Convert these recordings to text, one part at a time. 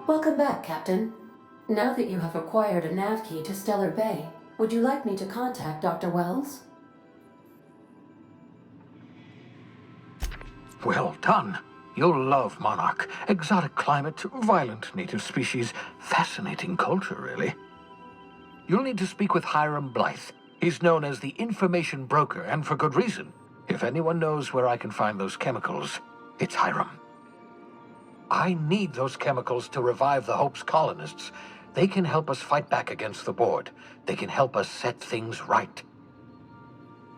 Welcome back, Captain. Now that you have acquired a nav key to Stellar Bay, would you like me to contact Dr. Wells? Well done. You'll love Monarch. Exotic climate, violent native species, fascinating culture, really. You'll need to speak with Hiram Blythe. He's known as the information broker, and for good reason. If anyone knows where I can find those chemicals, it's Hiram. I need those chemicals to revive the Hope's colonists. They can help us fight back against the Board. They can help us set things right.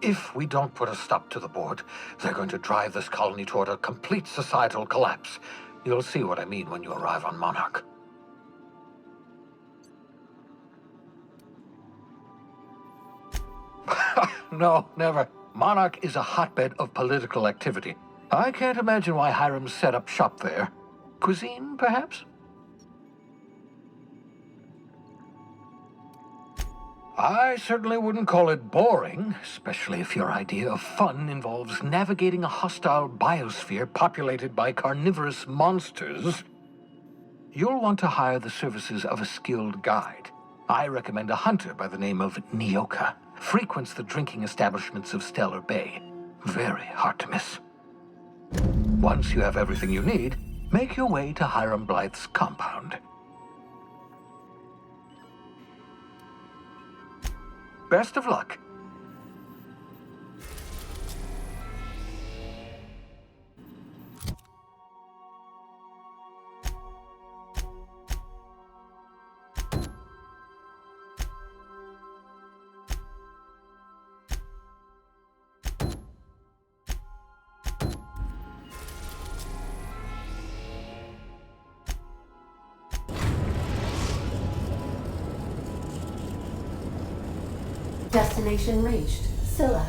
If we don't put a stop to the Board, they're going to drive this colony toward a complete societal collapse. You'll see what I mean when you arrive on Monarch. No, never. Monarch is a hotbed of political activity. I can't imagine why Hiram set up shop there. Cuisine, perhaps? I certainly wouldn't call it boring, especially if your idea of fun involves navigating a hostile biosphere populated by carnivorous monsters. You'll want to hire the services of a skilled guide. I recommend a hunter by the name of Nyoka. Frequents the drinking establishments of Stellar Bay. Very hard to miss. Once you have everything you need, make your way to Hiram Blythe's compound. Best of luck. Destination reached. Scylla.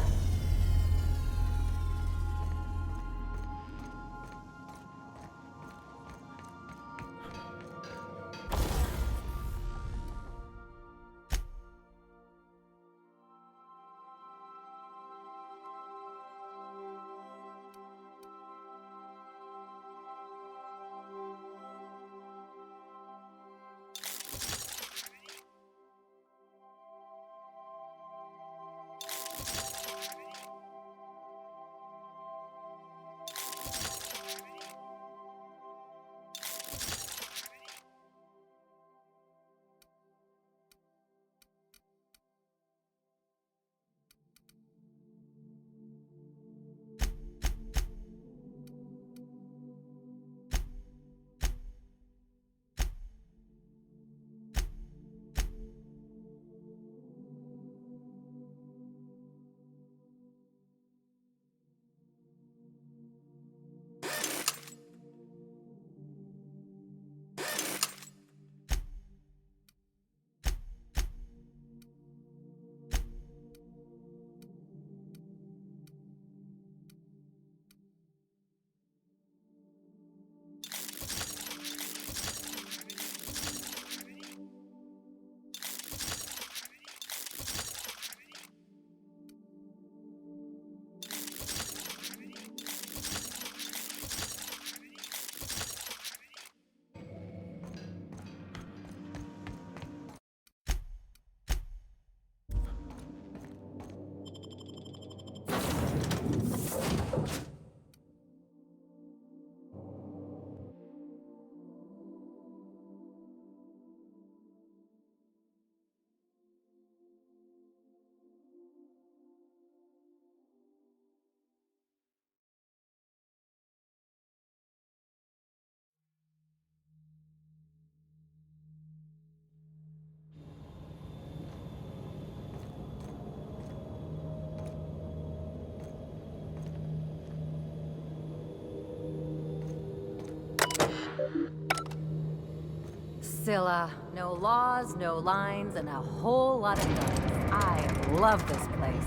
Scylla. No laws, no lines, and a whole lot of guns. I love this place.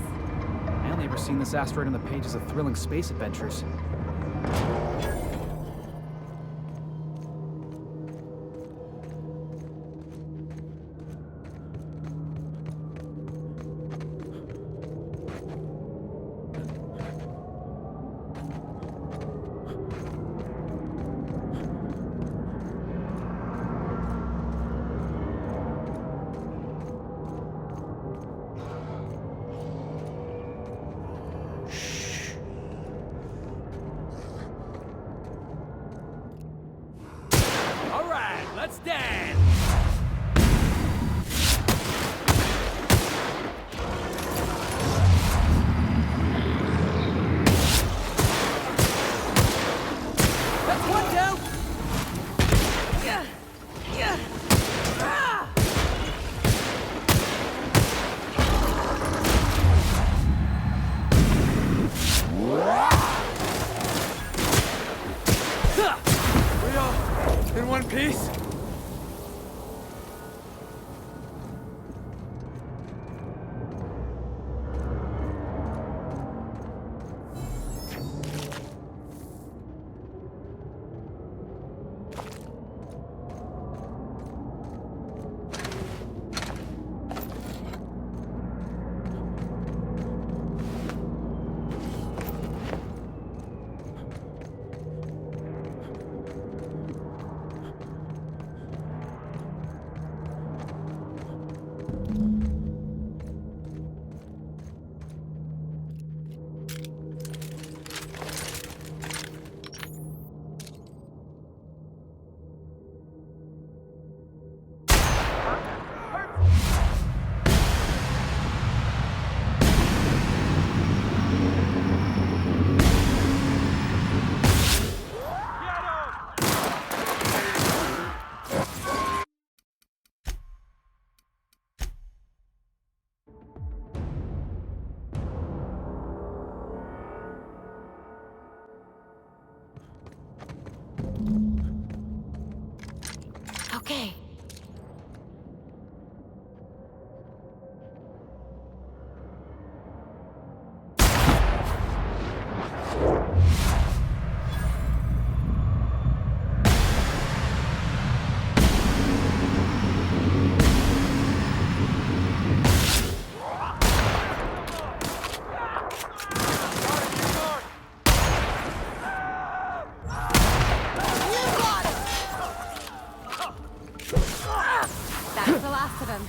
I only ever seen this asteroid on the pages of thrilling space adventures. Okay. That's the last of him.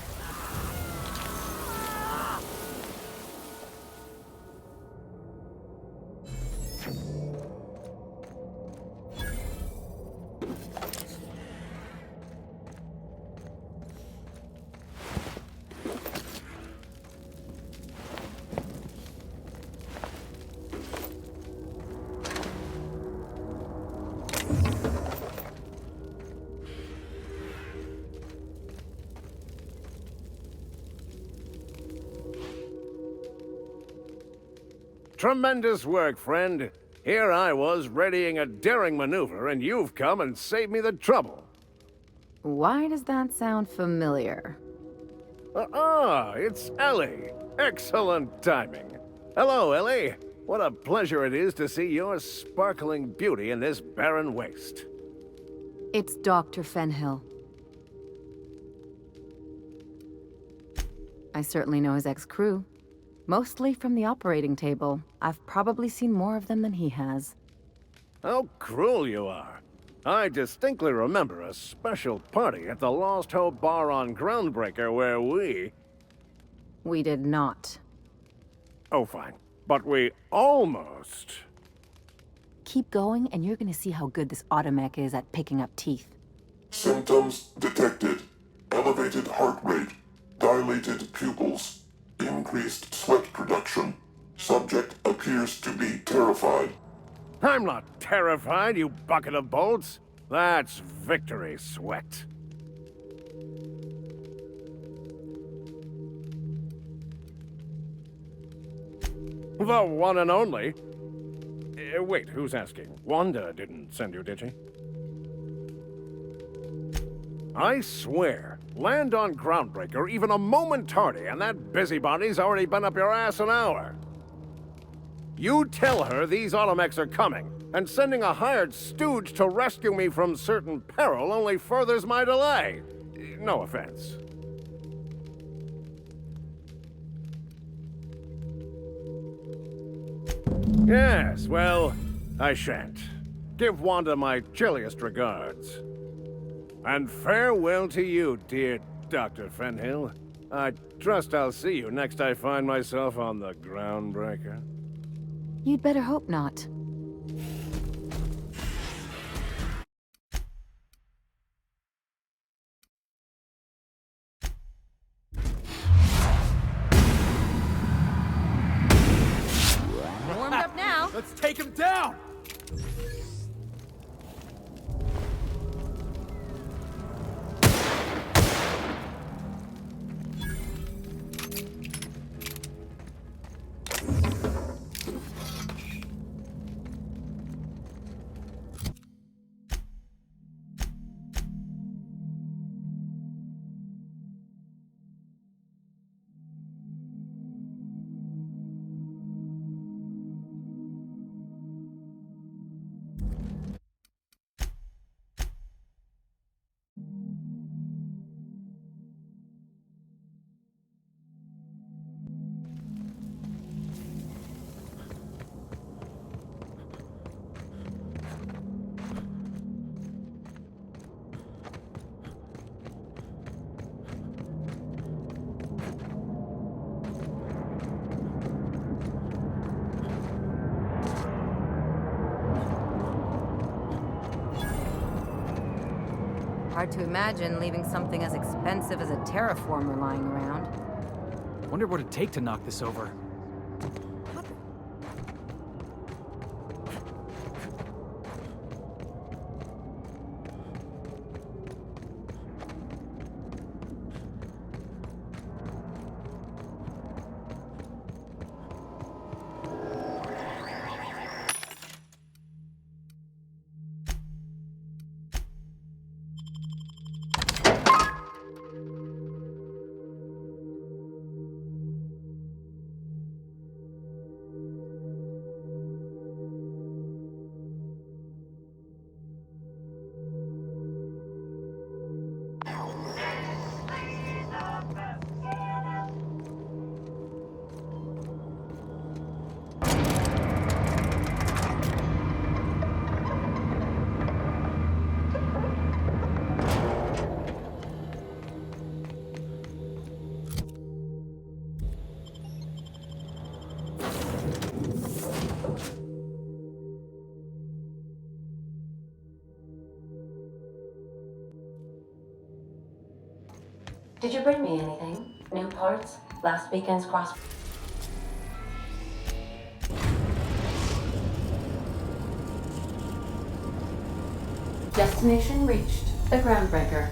Tremendous work, friend. Here I was readying a daring maneuver, and you've come and saved me the trouble. Why does that sound familiar? It's Ellie. Excellent timing. Hello, Ellie. What a pleasure it is to see your sparkling beauty in this barren waste. It's Dr. Fenhill. I certainly know his ex-crew. Mostly from the operating table. I've probably seen more of them than he has. How cruel you are. I distinctly remember a special party at the Lost Hope Bar on Groundbreaker where We did not. Oh, fine. But we almost... Keep going, and you're gonna see how good this automech is at picking up teeth. Symptoms detected. Elevated heart rate, dilated pupils, increased sweat production. Subject appears to be terrified. I'm not terrified, you bucket of bolts. That's victory sweat. The one and only. Wait, who's asking? Wanda didn't send you, did she? I swear, land on Groundbreaker even a moment tardy, and that busybody's already been up your ass an hour. You tell her these automechs are coming, and sending a hired stooge to rescue me from certain peril only furthers my delay. No offense. Yes, well, I shan't. Give Wanda my chilliest regards. And farewell to you, dear Dr. Fenhill. I trust I'll see you next I find myself on the Groundbreaker. You'd better hope not. Warmed up now. Let's take him down! Hard to imagine leaving something as expensive as a terraformer lying around. Wonder what it'd take to knock this over. bring me anything? New parts? Last weekend's cross... Destination reached. The Groundbreaker.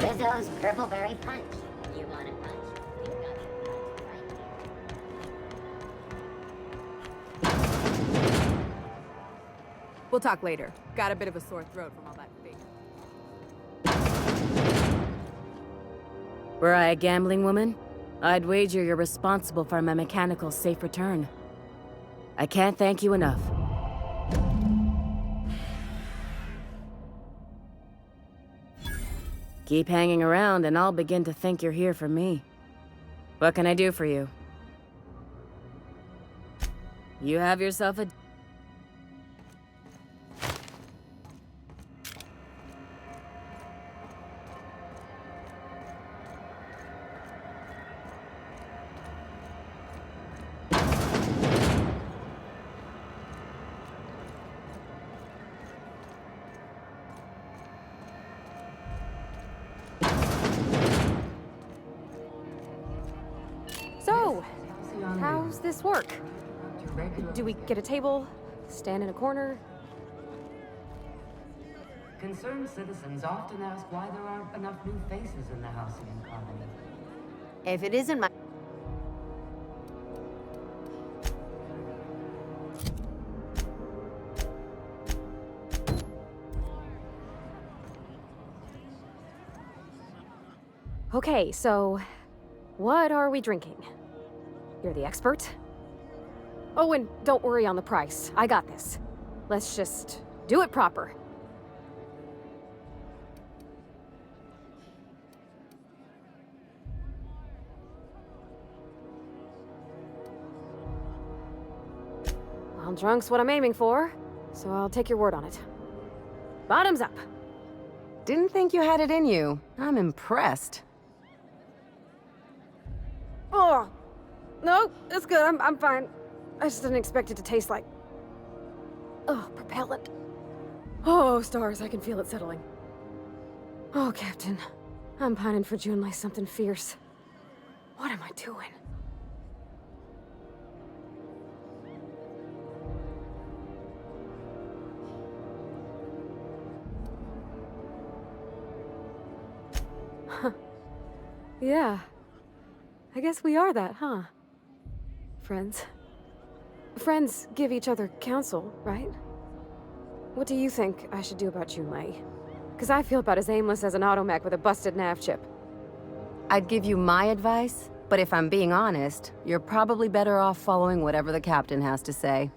Rizzo's Purple Berry Punch. You want a punch? We've got a punch right here. We'll talk later. Got a bit of a sore throat from all that bacon. Were I a gambling woman, I'd wager you're responsible for my mechanical safe return. I can't thank you enough. Keep hanging around and I'll begin to think you're here for me. What can I do for you? You have yourself a... So, how's this work? Do we get a table? Stand in a corner? Concerned citizens often ask why there aren't enough new faces in the Halcyon colony. If it isn't my... Okay, so what are we drinking? You're the expert? Oh, and don't worry on the price. I got this. Let's just do it proper. Well, drunk's what I'm aiming for, so I'll take your word on it. Bottoms up. Didn't think you had it in you. I'm impressed. Oh, no, it's good. I'm fine. I just didn't expect it to taste like... Oh, propellant. Oh, stars, I can feel it settling. Oh, Captain. I'm pining for June like something fierce. What am I doing? Huh. Yeah. I guess we are that, huh? Friends. Friends give each other counsel, right? What do you think I should do about Junlei? Because I feel about as aimless as an automech with a busted nav chip. I'd give you my advice, but if I'm being honest, you're probably better off following whatever the captain has to say.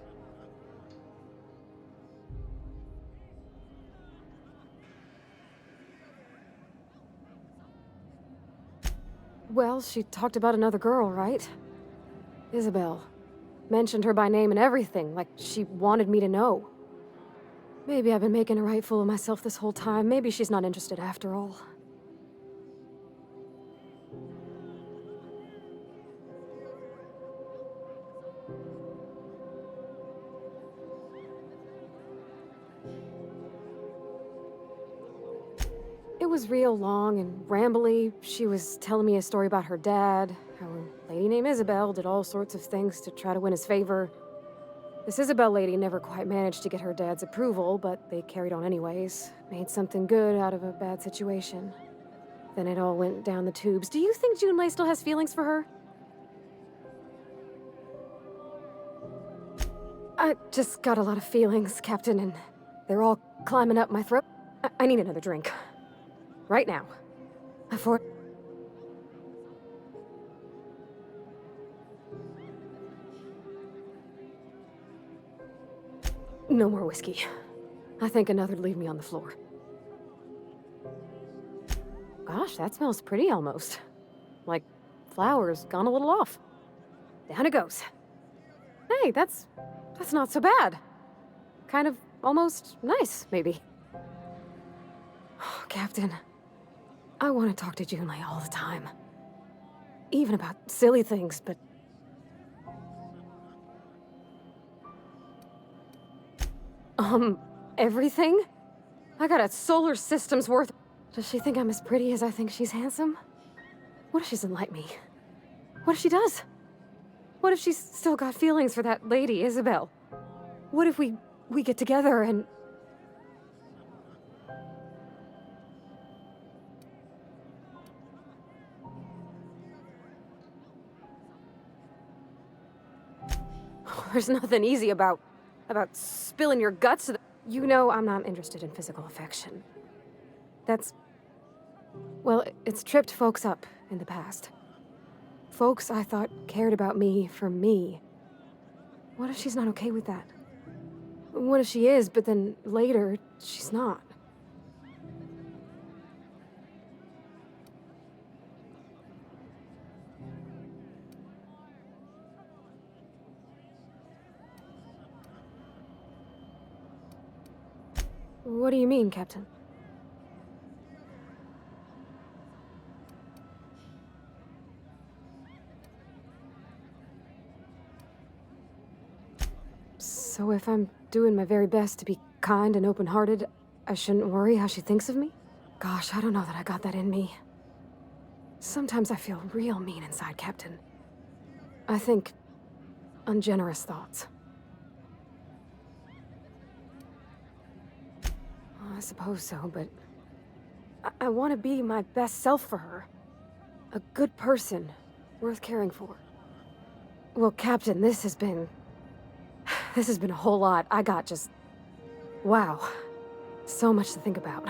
Well, she talked about another girl, right? Isabel. Mentioned her by name and everything, like she wanted me to know. Maybe I've been making a right fool of myself this whole time. Maybe she's not interested after all. It was real long and rambly. She was telling me a story about her dad, how a lady named Isabel did all sorts of things to try to win his favor. This Isabel lady never quite managed to get her dad's approval, but they carried on anyways. Made something good out of a bad situation. Then it all went down the tubes. Do you think Junlei still has feelings for her? I just got a lot of feelings, Captain, and they're all climbing up my throat. I need another drink. Right now. Before... No more whiskey. I think another'd leave me on the floor. Gosh, that smells pretty almost. Like flowers gone a little off. Down it goes. Hey, that's not so bad. Kind of almost nice, maybe. Oh, Captain, I want to talk to Junlei all the time. Even about silly things, but... everything? I got a solar system's worth. Does she think I'm as pretty as I think she's handsome? What if she doesn't like me? What if she does? What if she's still got feelings for that lady, Isabel? What if we get together and... There's nothing easy about spilling your guts to the... You know I'm not interested in physical affection. That's... Well, it's tripped folks up in the past. Folks I thought cared about me for me. What if she's not okay with that? What if she is, but then later, she's not? What do you mean, Captain? So if I'm doing my very best to be kind and open-hearted, I shouldn't worry how she thinks of me? Gosh, I don't know that I got that in me. Sometimes I feel real mean inside, Captain. I think ungenerous thoughts. I suppose so, but I want to be my best self for her. A good person, worth caring for. Well, Captain, this has been a whole lot. I got just... Wow. So much to think about.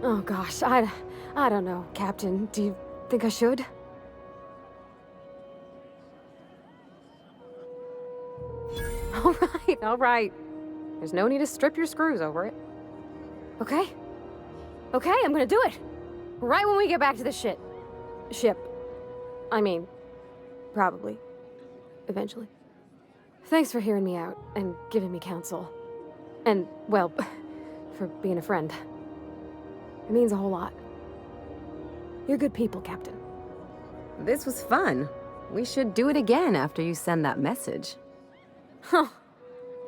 Oh gosh, I don't know, Captain. Do you think I should? All right. There's no need to strip your screws over it. Okay? Okay, I'm gonna do it. Right when we get back to the ship. I mean, probably. Eventually. Thanks for hearing me out and giving me counsel. And, well, for being a friend. It means a whole lot. You're good people, Captain. This was fun. We should do it again after you send that message. Huh.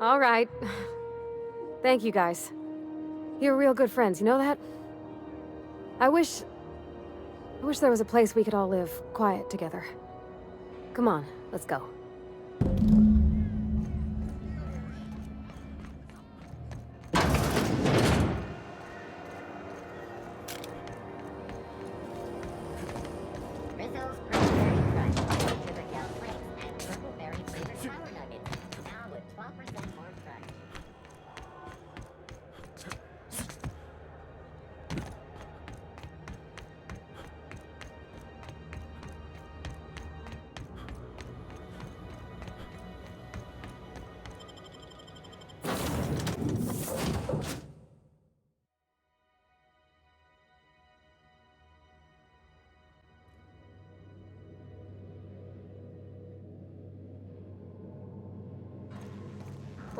All right. Thank you, guys. You're real good friends, you know that? I wish there was a place we could all live quiet together. Come on, let's go. Rizzo's Purple Berry Crunch, Sugar Gel Flakes, and Purple Berry Flavored Power Nuggets. Now with 12% more crunch.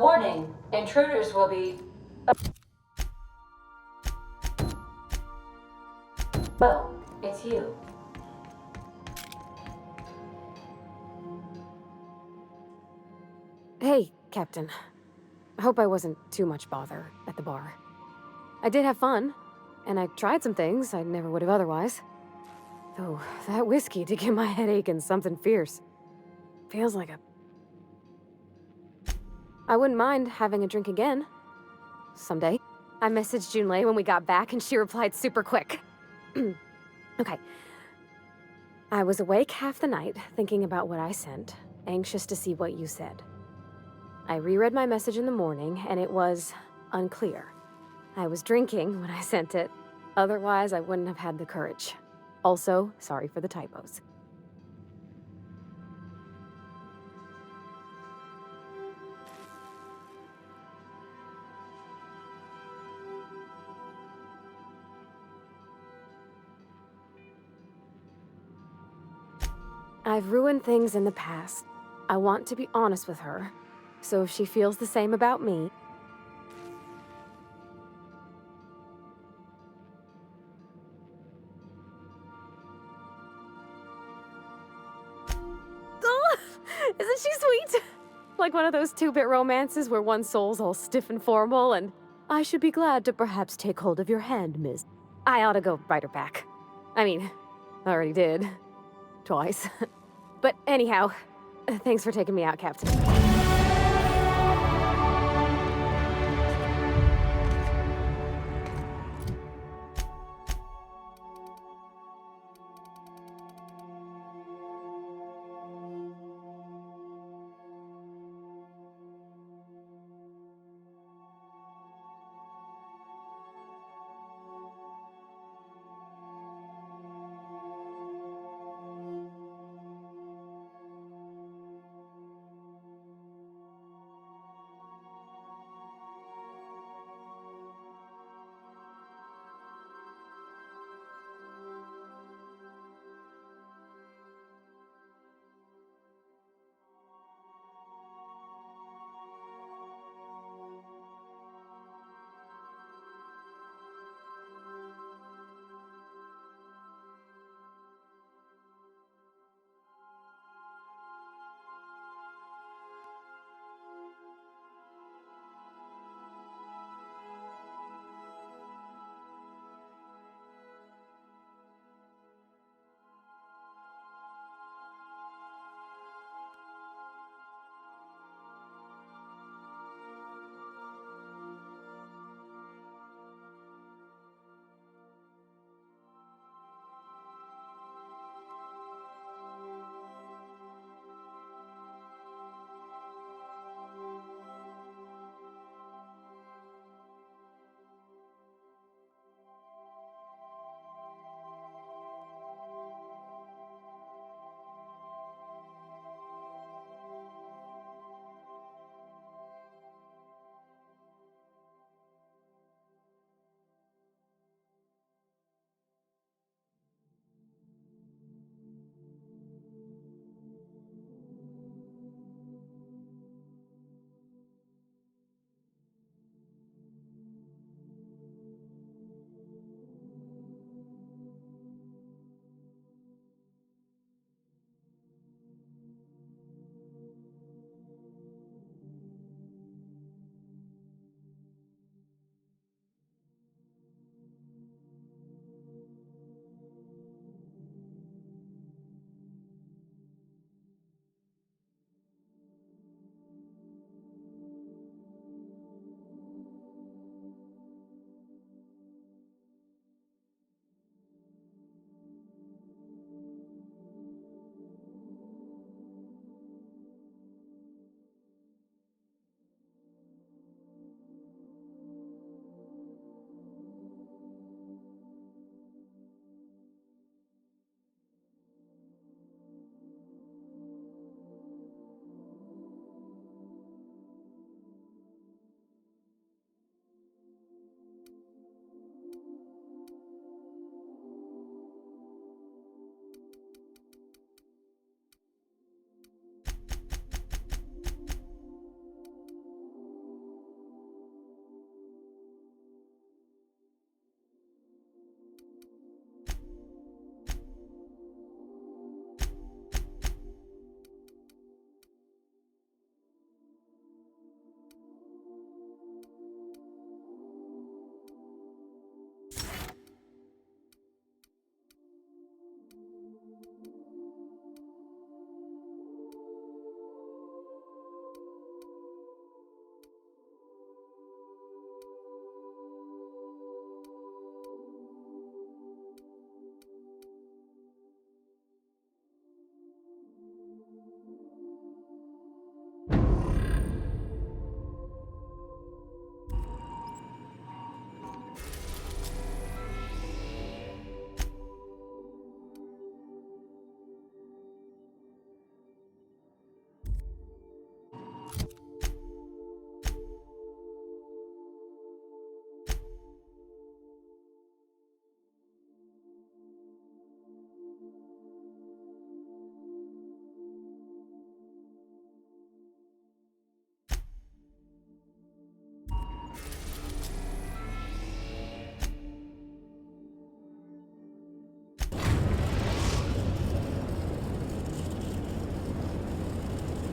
Warning, intruders will be... Well, it's you. Hey, Captain. I hope I wasn't too much bother at the bar. I did have fun, and I tried some things I never would have otherwise. Though, that whiskey did give my head aching something fierce. Feels like a... I wouldn't mind having a drink again. Someday. I messaged Junlei when we got back, and she replied super quick. Okay. I was awake half the night, thinking about what I sent, anxious to see what you said. I reread my message in the morning, and it was unclear. I was drinking when I sent it. Otherwise, I wouldn't have had the courage. Also, sorry for the typos. I've ruined things in the past. I want to be honest with her. So if she feels the same about me... Oh, isn't she sweet? Like one of those two-bit romances where one soul's all stiff and formal and... I should be glad to perhaps take hold of your hand, miss. I ought to go write her back. I mean, I already did. Twice. But anyhow, thanks for taking me out, Captain.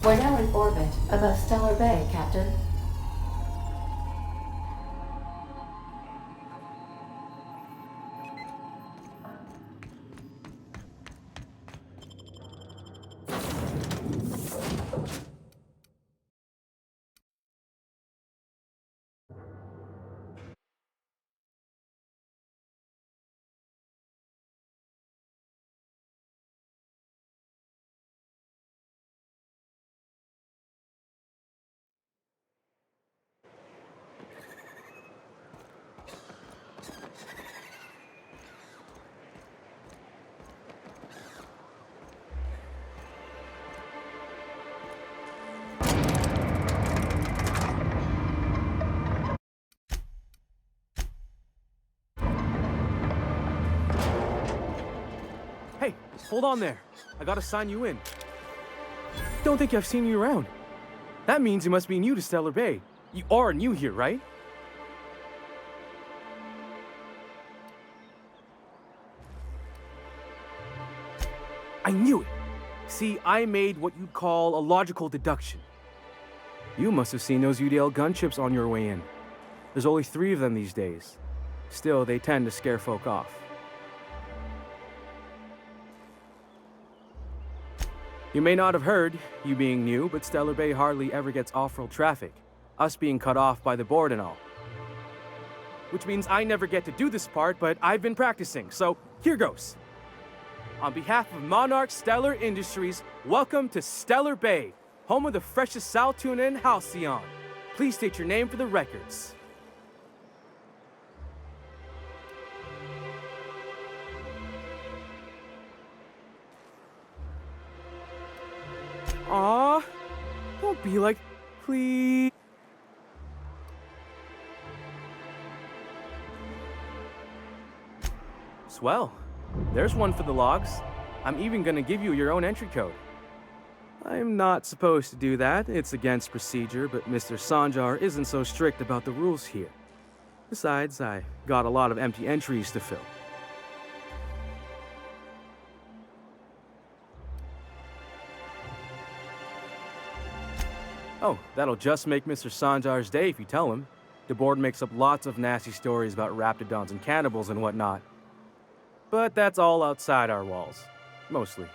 We're now in orbit above Stellar Bay, Captain. Hey, hold on there. I gotta sign you in. Don't think I've seen you around. That means you must be new to Stellar Bay. You are new here, right? I knew it. See, I made what you'd call a logical deduction. You must have seen those UDL gunships on your way in. There's only 3 of them these days. Still, they tend to scare folk off. You may not have heard, you being new, but Stellar Bay hardly ever gets off-world traffic, us being cut off by the board and all. Which means I never get to do this part, but I've been practicing, so here goes. On behalf of Monarch Stellar Industries, welcome to Stellar Bay, home of the freshest sal tuna in Halcyon. Please state your name for the records. Aw, don't be like, please. Swell. There's one for the logs. I'm even gonna give you your own entry code. I'm not supposed to do that. It's against procedure, but Mr. Sanjar isn't so strict about the rules here. Besides, I got a lot of empty entries to fill. Oh, that'll just make Mr. Sanjar's day if you tell him. The board makes up lots of nasty stories about raptidons and cannibals and whatnot. But that's all outside our walls. Mostly.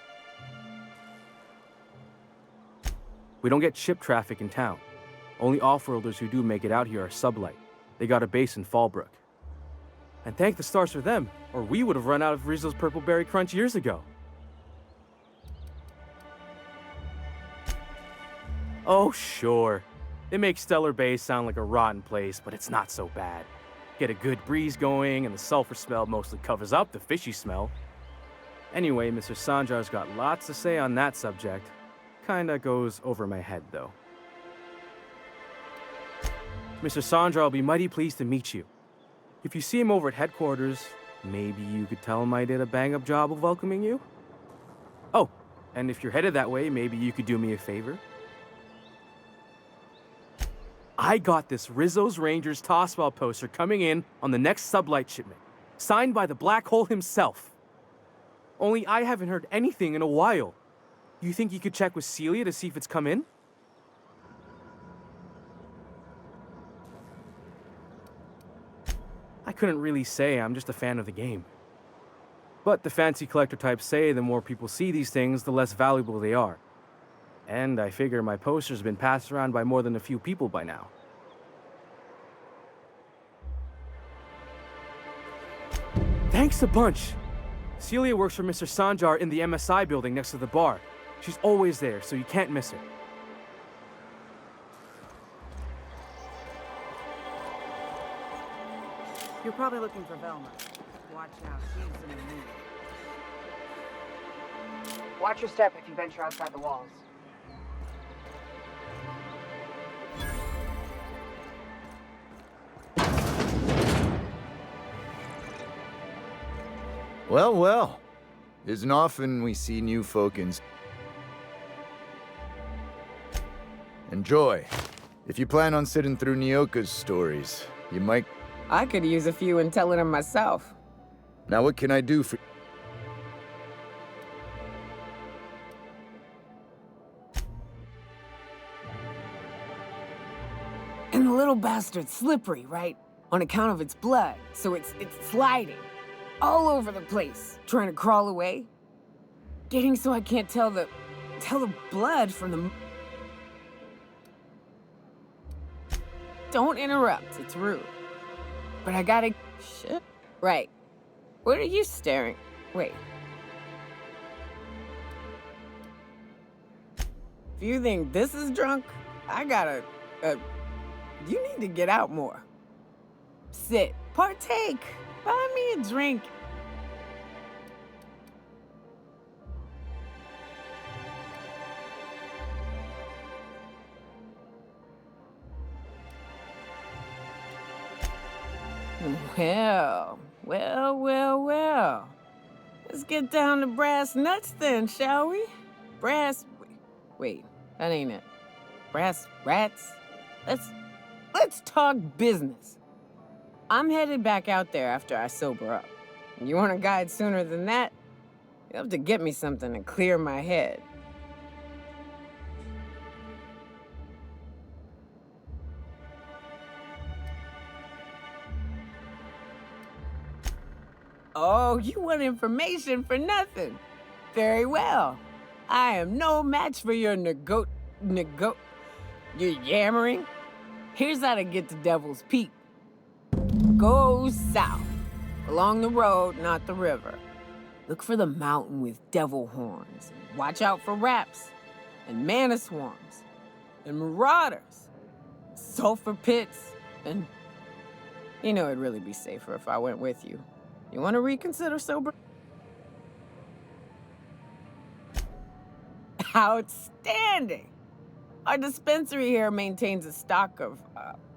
We don't get ship traffic in town. Only off-worlders who do make it out here are sublight. They got a base in Fallbrook. And thank the stars for them, or we would have run out of Rizzo's Purple Berry Crunch years ago. Oh, sure. It makes Stellar Bay sound like a rotten place, but it's not so bad. Get a good breeze going, and the sulfur smell mostly covers up the fishy smell. Anyway, Mr. Sanjar's got lots to say on that subject. Kinda goes over my head, though. Mr. Sanjar will be mighty pleased to meet you. If you see him over at headquarters, maybe you could tell him I did a bang-up job of welcoming you? Oh, and if you're headed that way, maybe you could do me a favor? I got this Rizzo's Rangers tossball poster coming in on the next sublight shipment, signed by the Black Hole himself. Only I haven't heard anything in a while. You think you could check with Celia to see if it's come in? I couldn't really say, I'm just a fan of the game. But the fancy collector types say the more people see these things, the less valuable they are. And I figure my poster's been passed around by more than a few people by now. Thanks a bunch! Celia works for Mr. Sanjar in the MSI building next to the bar. She's always there, so you can't miss her. You're probably looking for Velma. Watch out, she's in the mood. Watch your step if you venture outside the walls. Well, well. Isn't often we see new folk in... Enjoy. If you plan on sitting through Nyoka's stories, you might... I could use a few and telling them myself. Now what can I do for... And the little bastard's slippery, right? On account of its blood, so it's sliding. All over the place, trying to crawl away. Getting so I can't tell the blood from the... Don't interrupt, it's rude. But I gotta... Shit. Right. What are you staring? Wait. If you think this is drunk, I gotta... you need to get out more. Sit. Partake. Buy me a drink. Well. Let's get down to brass nuts then, shall we? Wait, that ain't it. Brass rats? Let's talk business. I'm headed back out there after I sober up. You want a guide sooner than that? You'll have to get me something to clear my head. Oh, you want information for nothing? Very well. I am no match for your your yammering. Here's how to get to Devil's Peak. Go south, along the road, not the river. Look for the mountain with devil horns. And watch out for raps, and mana swarms, and marauders, sulfur pits, and... You know, it'd really be safer if I went with you. You want to reconsider sober? Outstanding! Our dispensary here maintains a stock of,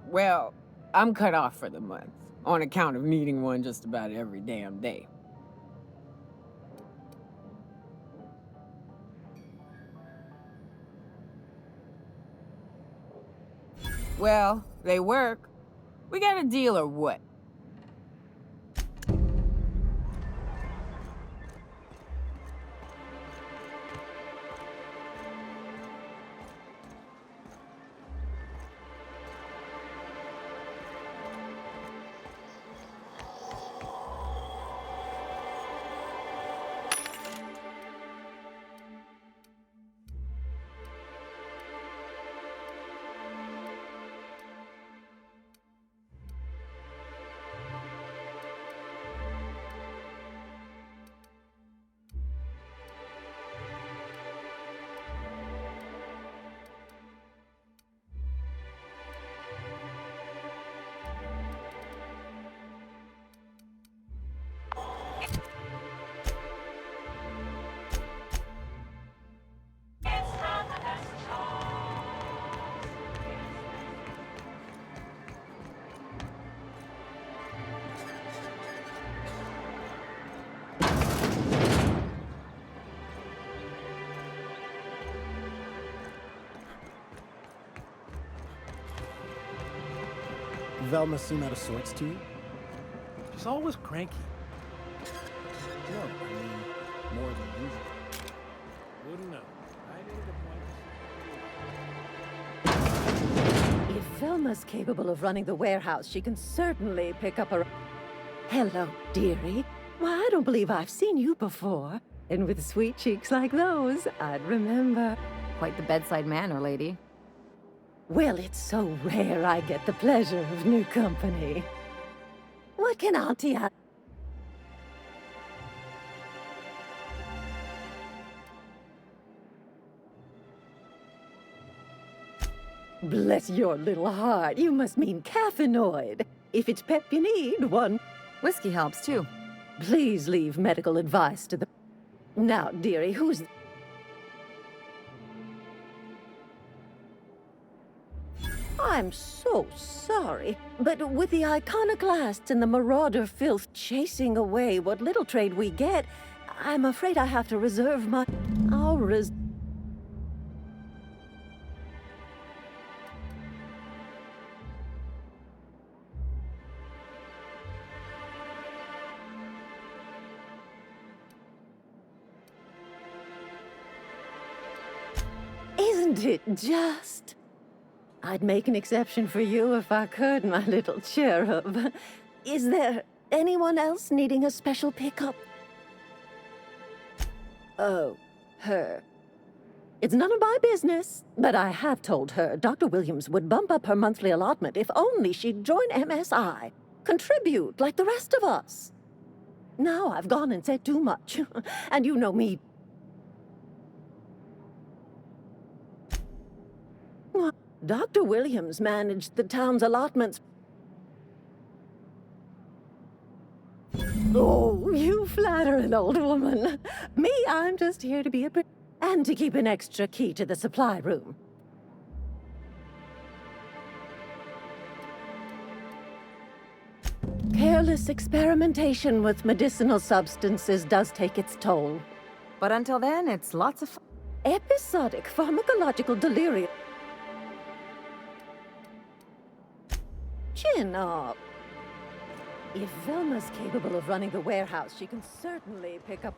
well, I'm cut off for the month, on account of needing one just about every damn day. Well, they work. We got a deal or what? Velma seem out of sorts to you? She's always cranky. No, I mean, more than usual. Wouldn't know. If Velma's capable of running the warehouse, she can certainly pick up a... Hello, dearie. Why, I don't believe I've seen you before. And with sweet cheeks like those, I'd remember. Quite the bedside manner, lady. Well, it's so rare I get the pleasure of new company. What can Auntie... Bless your little heart, you must mean caffeinoid. If it's pep you need, one... Whiskey helps, too. Please leave medical advice to the... Now, dearie, who's... I'm so sorry, but with the iconoclasts and the marauder filth chasing away what little trade we get, I'm afraid I have to reserve my... Isn't it just... I'd make an exception for you if I could, my little cherub. Is there anyone else needing a special pickup? Oh, her. It's none of my business, but I have told her Dr. Williams would bump up her monthly allotment if only she'd join MSI. Contribute like the rest of us. Now I've gone and said too much, and you know me. Dr. Williams managed the town's allotments. Oh, you flatter an old woman. Me, I'm just here to be and to keep an extra key to the supply room. Careless experimentation with medicinal substances does take its toll. But until then, it's lots of fun. Episodic pharmacological delirium. Chin up. If Velma's capable of running the warehouse, she can certainly pick up